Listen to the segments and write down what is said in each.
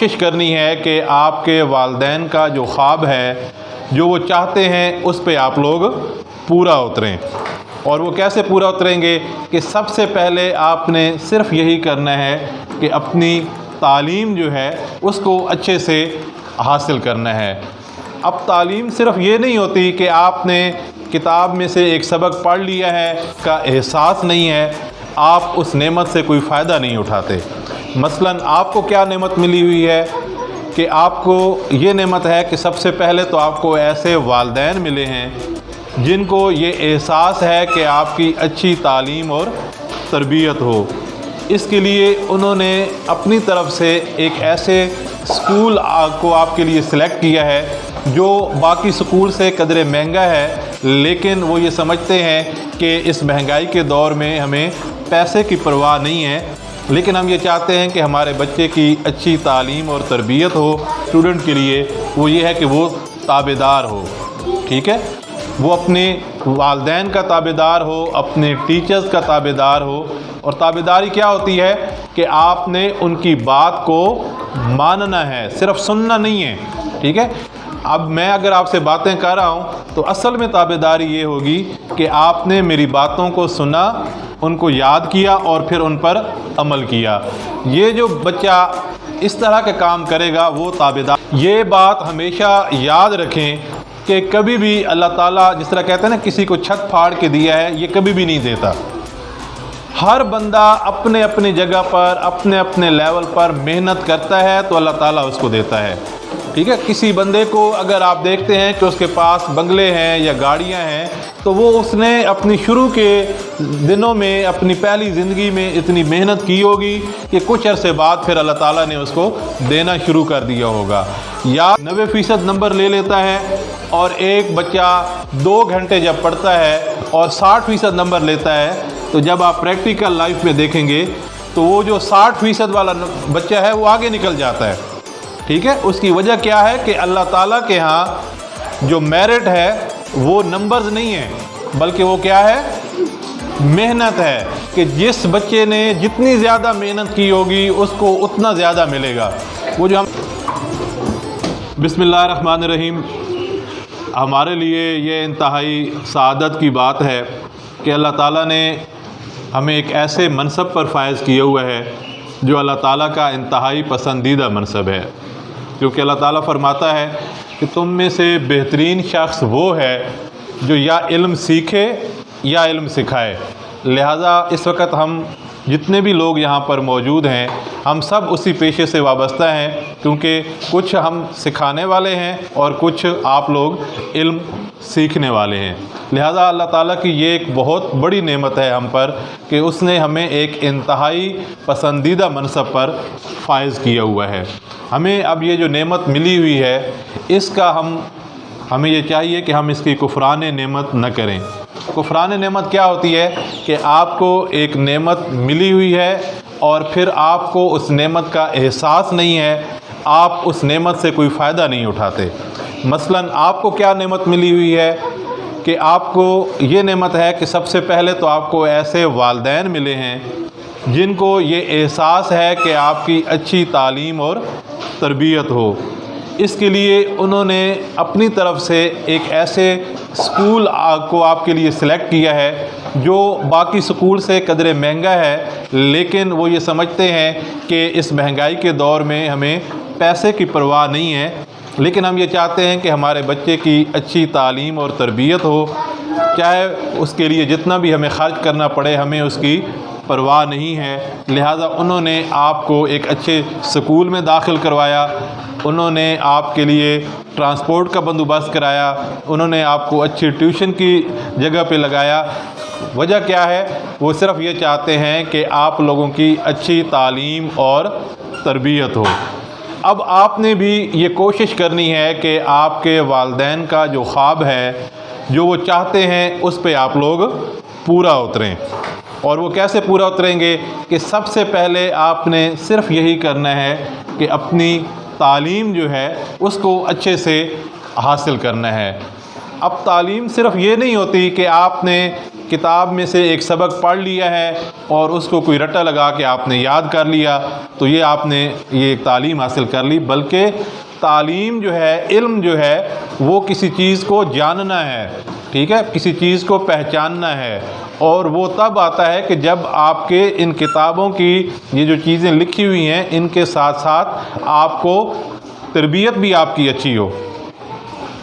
कोशिश करनी है कि आपके वालिदैन का जो ख्वाब है, जो वो चाहते हैं, उस पे आप लोग पूरा उतरें। और वो कैसे पूरा उतरेंगे कि सबसे पहले आपने सिर्फ़ यही करना है कि अपनी तालीम जो है उसको अच्छे से हासिल करना है। अब तालीम सिर्फ़ ये नहीं होती कि आपने किताब में से एक सबक पढ़ लिया है का एहसास नहीं है, आप उस नेमत से कोई फ़ायदा नहीं उठाते। मसलन आपको क्या नेमत मिली हुई है कि आपको ये नेमत है कि सबसे पहले तो आपको ऐसे वालिदैन मिले हैं जिनको ये एहसास है कि आपकी अच्छी तालीम और तरबियत हो। इसके लिए उन्होंने अपनी तरफ से एक ऐसे स्कूल को आपके लिए सिलेक्ट किया है जो बाकी स्कूल से कदरे महंगा है, लेकिन वो ये समझते हैं कि इस महंगाई के दौर में हमें पैसे की परवाह नहीं है, लेकिन हम ये चाहते हैं कि हमारे बच्चे की अच्छी तालीम और तरबियत हो। स्टूडेंट के लिए वो ये है कि वो ताबेदार हो, ठीक है, वो अपने वालिदैन का ताबेदार हो, अपने टीचर्स का ताबेदार हो। और ताबेदारी क्या होती है कि आपने उनकी बात को मानना है, सिर्फ सुनना नहीं है, ठीक है। अब मैं अगर आपसे बातें कर रहा हूँ तो असल में ताबेदारी ये होगी कि आपने मेरी बातों को सुना, उनको याद किया और फिर उन पर अमल किया। ये जो बच्चा इस तरह के काम करेगा वो ताबेदार। ये बात हमेशा याद रखें कि कभी भी अल्लाह ताला जिस तरह कहते हैं ना, किसी को छत फाड़ के दिया है, ये कभी भी नहीं देता। हर बंदा अपने अपने जगह पर अपने अपने लेवल पर मेहनत करता है तो अल्लाह ताला उसको देता है, ठीक है। किसी बंदे को अगर आप देखते हैं कि उसके पास बंगले हैं या गाड़ियां हैं, तो वो उसने अपनी शुरू के दिनों में, अपनी पहली ज़िंदगी में इतनी मेहनत की होगी कि कुछ अरसे बाद फिर अल्लाह ताला ने उसको देना शुरू कर दिया होगा। या 90% नंबर ले लेता है और एक बच्चा 2 घंटे जब पढ़ता है और 60% नंबर लेता है, तो जब आप प्रैक्टिकल लाइफ में देखेंगे तो वो जो 60% वाला बच्चा है वो आगे निकल जाता है, ठीक है। उसकी वजह क्या है कि अल्लाह ताला के यहाँ जो मेरिट है वो नंबर्स नहीं है, बल्कि वो क्या है, मेहनत है। कि जिस बच्चे ने जितनी ज़्यादा मेहनत की होगी उसको उतना ज़्यादा मिलेगा। वो जो हम बिस्मिल्लाहिर्रहमानिर्रहीम, हमारे लिए ये इंतहाई सआदत की बात है कि अल्लाह ताला ने हमें एक ऐसे मनसब पर फायज़ किया हुआ है जो अल्लाह ताला का इंतहाई पसंदीदा मनसब है। क्योंकि अल्लाह ताला फरमाता है कि तुम में से बेहतरीन शख्स वो है जो या इल्म सीखे या इल्म सिखाए। लिहाजा इस वक्त हम जितने भी लोग यहाँ पर मौजूद हैं, हम सब उसी पेशे से वाबस्ता हैं, क्योंकि कुछ हम सिखाने वाले हैं और कुछ आप लोग इल्म सीखने वाले हैं। लिहाजा अल्लाह ताला की ये एक बहुत बड़ी नेमत है हम पर कि उसने हमें एक इंतहाई पसंदीदा मनसब पर फायज़ किया हुआ है। हमें अब ये जो नेमत मिली हुई है इसका हमें ये चाहिए कि हम इसकी कुफरान नेमत न करें। कुफरान नेमत क्या होती है कि आपको एक नेमत मिली हुई है और फिर आपको उस नेमत का एहसास नहीं है, आप उस नेमत से कोई फ़ायदा नहीं उठाते। मसलन आपको क्या नेमत मिली हुई है कि आपको ये नेमत है कि सबसे पहले तो आपको ऐसे वालिदैन मिले हैं जिनको ये एहसास है कि आपकी अच्छी तालीम और तरबियत हो। इसके लिए उन्होंने अपनी तरफ से एक ऐसे स्कूल को आपके लिए सिलेक्ट किया है जो बाकी स्कूल से कदरे महंगा है, लेकिन वो ये समझते हैं कि इस महंगाई के दौर में हमें पैसे की परवाह नहीं है, लेकिन हम ये चाहते हैं कि हमारे बच्चे की अच्छी तालीम और तरबियत हो। चाहे उसके लिए जितना भी हमें ख़र्च करना पड़े, हमें उसकी परवाह नहीं है। लिहाजा उन्होंने आपको एक अच्छे स्कूल में दाखिल करवाया, उन्होंने आपके लिए ट्रांसपोर्ट का बंदोबस्त कराया, उन्होंने आपको अच्छी ट्यूशन की जगह पे लगाया। वजह क्या है? वो सिर्फ़ ये चाहते हैं कि आप लोगों की अच्छी तालीम और तरबियत हो। अब आपने भी ये कोशिश करनी है कि आपके वालिदैन का जो ख्वाब है, जो वो चाहते हैं, उस पे आप लोग पूरा उतरें। और वो कैसे पूरा उतरेंगे कि सबसे पहले आपने सिर्फ़ यही करना है कि अपनी तालीम जो है उसको अच्छे से हासिल करना है। अब तालीम सिर्फ़ ये नहीं होती कि आपने किताब में से एक सबक पढ़ लिया है और उसको कोई रट्टा लगा के आपने याद कर लिया तो ये आपने ये एक तालीम हासिल कर ली। बल्कि तालीम जो है, इल्म जो है, वो किसी चीज़ को जानना है, ठीक है, किसी चीज़ को पहचानना है। और वो तब आता है कि जब आपके इन किताबों की ये जो चीज़ें लिखी हुई हैं इनके साथ साथ आपको तरबियत भी आपकी अच्छी हो।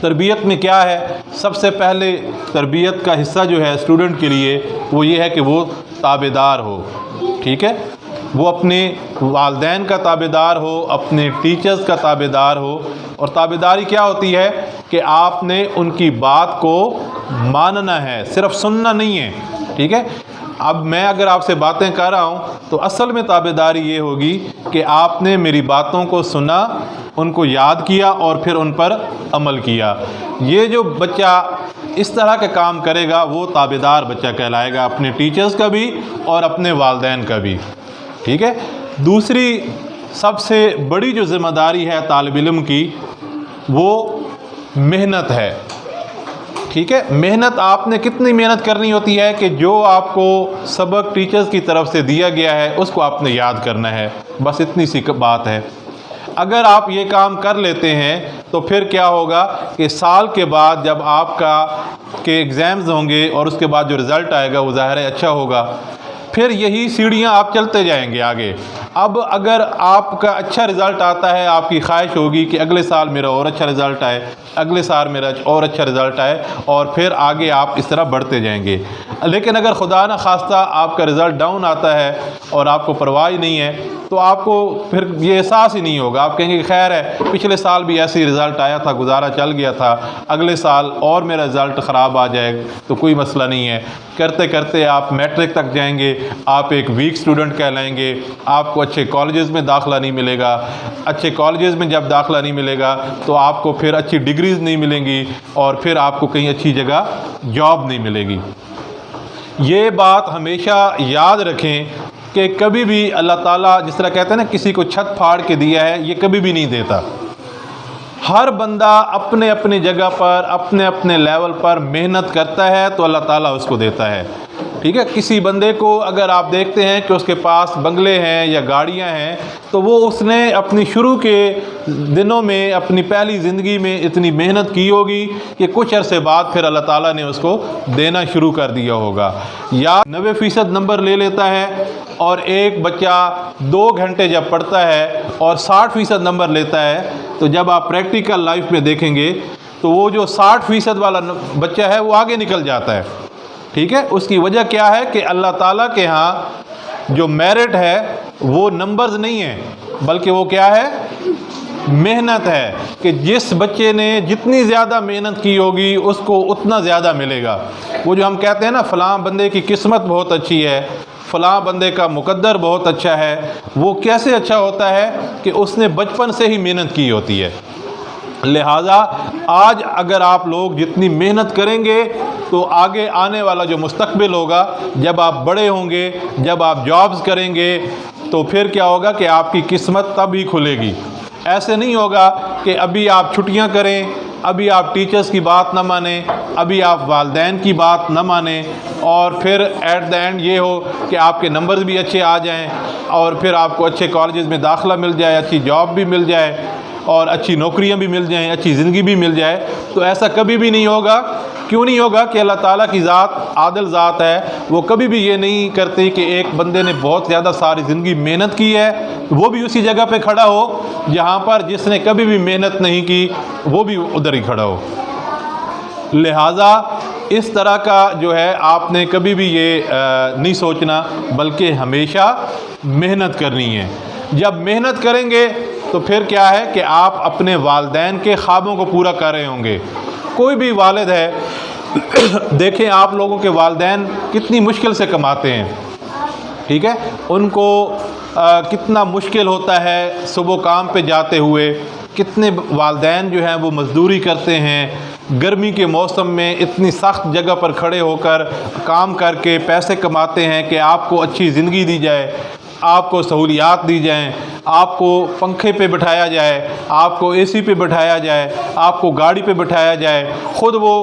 तरबियत में क्या है, सबसे पहले तरबियत का हिस्सा जो है स्टूडेंट के लिए वो ये है कि वो ताबेदार हो, ठीक है, वो अपने वालिदैन का ताबेदार हो, अपने टीचर्स का ताबेदार हो। और ताबेदारी क्या होती है कि आपने उनकी बात को मानना है, सिर्फ सुनना नहीं है, ठीक है। अब मैं अगर आपसे बातें कर रहा हूँ तो असल में ताबेदारी ये होगी कि आपने मेरी बातों को सुना, उनको याद किया और फिर उन पर अमल किया। ये जो बच्चा इस तरह के काम करेगा वो ताबेदार बच्चा कहलाएगा, अपने टीचर्स का भी और अपने वालिदैन का भी, ठीक है। दूसरी सबसे बड़ी जो ज़िम्मेदारी है तालिब इल्म की वो मेहनत है, ठीक है। मेहनत आपने कितनी मेहनत करनी होती है कि जो आपको सबक टीचर्स की तरफ से दिया गया है उसको आपने याद करना है, बस इतनी सी बात है। अगर आप ये काम कर लेते हैं तो फिर क्या होगा कि साल के बाद जब आपका के एग्ज़ाम्स होंगे और उसके बाद जो रिज़ल्ट आएगा वो ज़ाहिर है अच्छा होगा, फिर यही सीढ़ियाँ आप चलते जाएंगे आगे। अब अगर आपका अच्छा रिज़ल्ट आता है, आपकी ख्वाहिश होगी कि अगले साल मेरा और अच्छा रिज़ल्ट आए, अगले साल मेरा और अच्छा रिज़ल्ट आए, और फिर आगे आप इस तरह बढ़ते जाएंगे। लेकिन अगर खुदा न खास्ता आपका रिज़ल्ट डाउन आता है और आपको परवाह ही नहीं है तो आपको फिर ये एहसास ही नहीं होगा। आप कहेंगे खैर है, पिछले साल भी ऐसे ही रिज़ल्ट आया था, गुजारा चल गया था, अगले साल और मेरा रिज़ल्ट ख़राब आ जाएगा तो कोई मसला नहीं है। करते करते आप मैट्रिक तक जाएंगे, आप एक वीक स्टूडेंट कहलाएंगे, आपको अच्छे कॉलेजेस में दाखिला नहीं मिलेगा, अच्छे कॉलेजेस में जब दाखिला नहीं मिलेगा तो आपको फिर अच्छी डिग्रीज़ नहीं मिलेंगी और फिर आपको कहीं अच्छी जगह जॉब नहीं मिलेगी। ये बात हमेशा याद रखें कि कभी भी अल्लाह ताला जिस तरह कहते हैं ना किसी को छत फाड़ के दिया है, ये कभी भी नहीं देता। हर बंदा अपने अपने जगह पर अपने अपने लेवल पर मेहनत करता है तो अल्लाह ताला उसको देता है, ठीक है। किसी बंदे को अगर आप देखते हैं कि उसके पास बंगले हैं या गाड़ियां हैं तो वो उसने अपनी शुरू के दिनों में, अपनी पहली ज़िंदगी में इतनी मेहनत की होगी कि कुछ अरसे बाद फिर अल्लाह ताला ने उसको देना शुरू कर दिया होगा। या 90% नंबर ले लेता है और एक बच्चा 2 घंटे जब पढ़ता है और 60% नंबर लेता है तो जब आप प्रैक्टिकल लाइफ में देखेंगे तो वो जो 60% वाला बच्चा है वो आगे निकल जाता है, ठीक है। उसकी वजह क्या है कि अल्लाह ताला के यहाँ जो मेरिट है वो नंबर्स नहीं है, बल्कि वो क्या है, मेहनत है। कि जिस बच्चे ने जितनी ज़्यादा मेहनत की होगी उसको उतना ज़्यादा मिलेगा। वो जो हम कहते हैं ना फ़लाँ बंदे की किस्मत बहुत अच्छी है, फ़लाँ बंदे का मुकद्दर बहुत अच्छा है, वो कैसे अच्छा होता है कि उसने बचपन से ही मेहनत की होती है। लिहाजा आज अगर आप लोग जितनी मेहनत करेंगे तो आगे आने वाला जो मुस्तकबिल होगा, जब आप बड़े होंगे, जब आप जॉब्स करेंगे तो फिर क्या होगा कि आपकी किस्मत तब ही खुलेगी। ऐसे नहीं होगा कि अभी आप छुट्टियां करें, अभी आप टीचर्स की बात ना मानें, अभी आप वालिदैन की बात ना मानें और फिर एट द एंड ये हो कि आपके नंबर्स भी अच्छे आ जाएं और फिर आपको अच्छे कॉलेजेस में दाखिला मिल जाए, अच्छी जॉब भी मिल जाए और अच्छी नौकरियां भी मिल जाएं, अच्छी ज़िंदगी भी मिल जाए। तो ऐसा कभी भी नहीं होगा। क्यों नहीं होगा कि अल्लाह ताला की ज़ात आदिल ज़ात है, वो कभी भी ये नहीं करती कि एक बंदे ने बहुत ज़्यादा सारी ज़िंदगी मेहनत की है वो भी उसी जगह पे खड़ा हो जहाँ पर जिसने कभी भी मेहनत नहीं की वो भी उधर ही खड़ा हो। लिहाजा इस तरह का जो है आपने कभी भी ये नहीं सोचना, बल्कि हमेशा मेहनत करनी है। जब मेहनत करेंगे तो फिर क्या है कि आप अपने वालिदैन के ख्वाबों को पूरा कर रहे होंगे। कोई भी वालिद है, देखें आप लोगों के वालिदैन कितनी मुश्किल से कमाते हैं, ठीक है। उनको कितना मुश्किल होता है सुबह काम पे जाते हुए। कितने वालिदैन जो हैं वो मज़दूरी करते हैं, गर्मी के मौसम में इतनी सख्त जगह पर खड़े होकर काम करके पैसे कमाते हैं कि आपको अच्छी ज़िंदगी दी जाए। आपको सहूलियात दी जाएं, आपको पंखे पे बिठाया जाए, आपको एसी पे बिठाया जाए, आपको गाड़ी पे बिठाया जाए। ख़ुद वो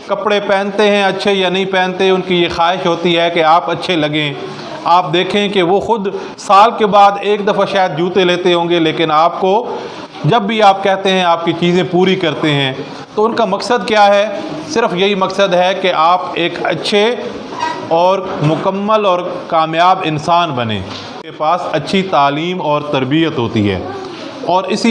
कपड़े पहनते हैं अच्छे या नहीं पहनते, उनकी ये ख्वाहिश होती है कि आप अच्छे लगें। आप देखें कि वो ख़ुद साल के बाद एक दफ़ा शायद जूते लेते होंगे, लेकिन आपको जब भी आप कहते हैं आपकी चीज़ें पूरी करते हैं। तो उनका मकसद क्या है? सिर्फ़ यही मकसद है कि आप एक अच्छे और मुकम्मल और कामयाब इंसान बने। के पास अच्छी तालीम और तरबियत होती है, और इस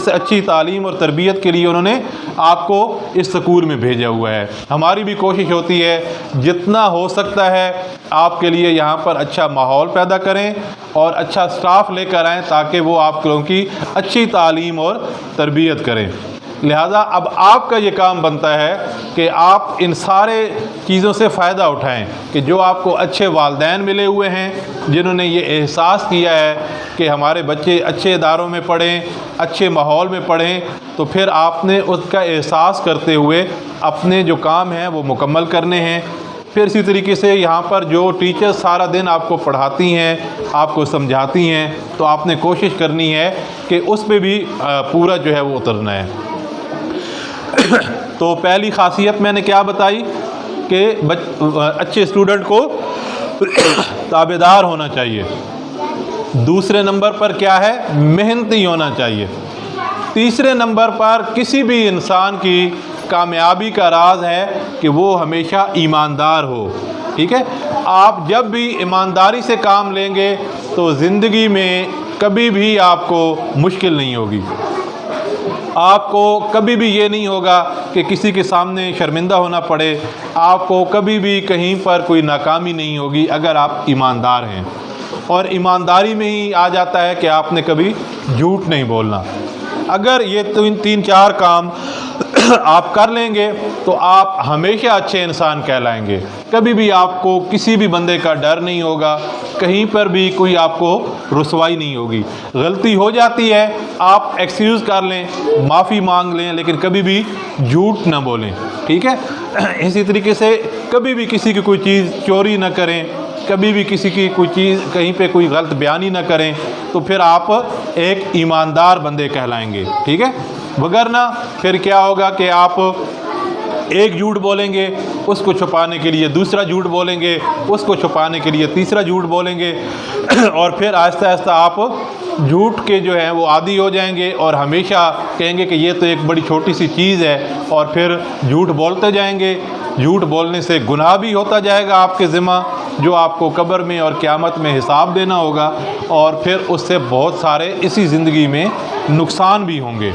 अच्छी तालीम और तरबियत के लिए उन्होंने आपको इस स्कूल में भेजा हुआ है। हमारी भी कोशिश होती है जितना हो सकता है आपके लिए यहाँ पर अच्छा माहौल पैदा करें और अच्छा स्टाफ लेकर आएँ, ताकि वो आप लोगों की अच्छी तालीम और तरबियत करें। लिहाजा अब आपका ये काम बनता है कि आप इन सारे चीज़ों से फ़ायदा उठाएं कि जो आपको अच्छे वालिदैन मिले हुए हैं, जिन्होंने ये एहसास किया है कि हमारे बच्चे अच्छे इदारों में पढ़ें, अच्छे माहौल में पढ़ें, तो फिर आपने उसका एहसास करते हुए अपने जो काम हैं वो मुकम्मल करने हैं। फिर इसी तरीके से यहाँ पर जो टीचर्स सारा दिन आपको पढ़ाती हैं, आपको समझाती हैं, तो आपने कोशिश करनी है कि उस पर भी पूरा जो है वो उतरना है। तो पहली ख़ासियत मैंने क्या बताई कि अच्छे स्टूडेंट को ताबेदार होना चाहिए। दूसरे नंबर पर क्या है? मेहनती होना चाहिए। तीसरे नंबर पर किसी भी इंसान की कामयाबी का राज है कि वो हमेशा ईमानदार हो। ठीक है, आप जब भी ईमानदारी से काम लेंगे तो ज़िंदगी में कभी भी आपको मुश्किल नहीं होगी। आपको कभी भी ये नहीं होगा कि किसी के सामने शर्मिंदा होना पड़े, आपको कभी भी कहीं पर कोई नाकामी नहीं होगी अगर आप ईमानदार हैं। और ईमानदारी में ही आ जाता है कि आपने कभी झूठ नहीं बोलना। अगर ये तीन चार काम आप कर लेंगे तो आप हमेशा अच्छे इंसान कहलाएंगे। कभी भी आपको किसी भी बंदे का डर नहीं होगा, कहीं पर भी कोई आपको रुसवाई नहीं होगी। गलती हो जाती है, आप एक्सक्यूज़ कर लें, माफ़ी मांग लें, लेकिन कभी भी झूठ ना बोलें। ठीक है, इसी तरीके से कभी भी किसी की कोई चीज़ चोरी ना करें, कभी भी किसी की कोई चीज़ कहीं पे कोई गलत बयानी ना करें, तो फिर आप एक ईमानदार बंदे कहलाएंगे। ठीक है, वगरना फिर क्या होगा कि आप एक झूठ बोलेंगे, उसको छुपाने के लिए दूसरा झूठ बोलेंगे, उसको छुपाने के लिए तीसरा झूठ बोलेंगे, और फिर आहिस्ता आहिस्ता आप झूठ के जो है वो आदी हो जाएंगे और हमेशा कहेंगे कि ये तो एक बड़ी छोटी सी चीज़ है, और फिर झूठ बोलते जाएंगे। झूठ बोलने से गुनाह भी होता जाएगा आपके ज़िम्मा, जो आपको कब्र में और क़यामत में हिसाब देना होगा, और फिर उससे बहुत सारे इसी ज़िंदगी में नुकसान भी होंगे।